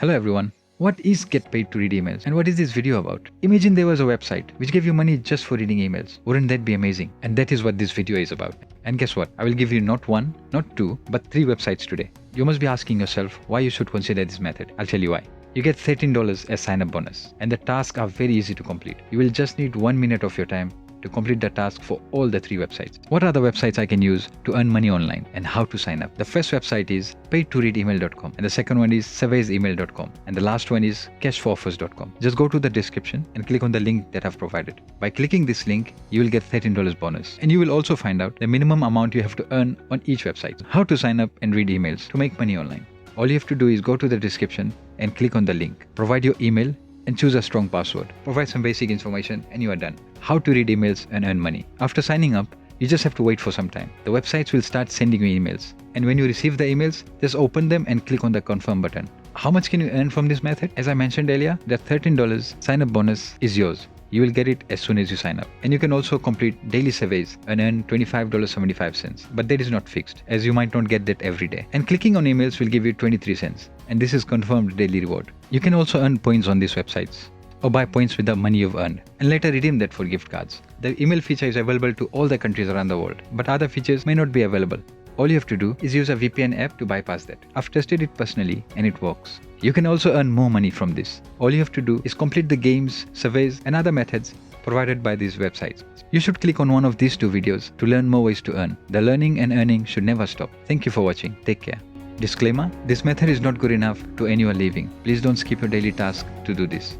Hello everyone. What is get paid to read emails and what is this video about? Imagine there was a website which gave you money just for reading emails. Wouldn't that be amazing? And that is what this video is about. And guess what? I will give you not one, not two, but 3 websites today. You must be asking yourself why you should consider this method. I'll tell you why. You get $13 as sign-up bonus and the tasks are very easy to complete. You will just need 1 minute of your time to complete the task for all the 3 websites. What are the websites I can use to earn money online and how to sign up? The first website is paidtoreademail.com and the second one is surveysemail.com and the last one is cashforoffers.com. Just go to the description and click on the link that I've provided. By clicking this link, you will get $13 bonus and you will also find out the minimum amount you have to earn on each website. How to sign up and read emails to make money online. All you have to do is go to the description and click on the link. Provide your email and choose a strong password. Provide some basic information and you are done. How to read emails and earn money. After signing up, you just have to wait for some time. The websites will start sending you emails. And when you receive the emails, just open them and click on the confirm button. How much can you earn from this method? As I mentioned earlier, the $13 sign-up bonus is yours. You will get it as soon as you sign up. And you can also complete daily surveys and earn $25.75. But that is not fixed, as you might not get that every day. And clicking on emails will give you 23 cents. And this is confirmed daily reward. You can also earn points on these websites or buy points with the money you've earned and later redeem that for gift cards. The email feature is available to all the countries around the world, but other features may not be available. All you have to do is use a VPN app to bypass that. I've tested it personally and it works. You can also earn more money from this. All you have to do is complete the games, surveys and other methods provided by these websites. You should click on one of these 2 videos to learn more ways to earn. The learning and earning should never stop. Thank you for watching. Take care. Disclaimer: this method is not good enough to earn you a living. Please don't skip your daily task to do this.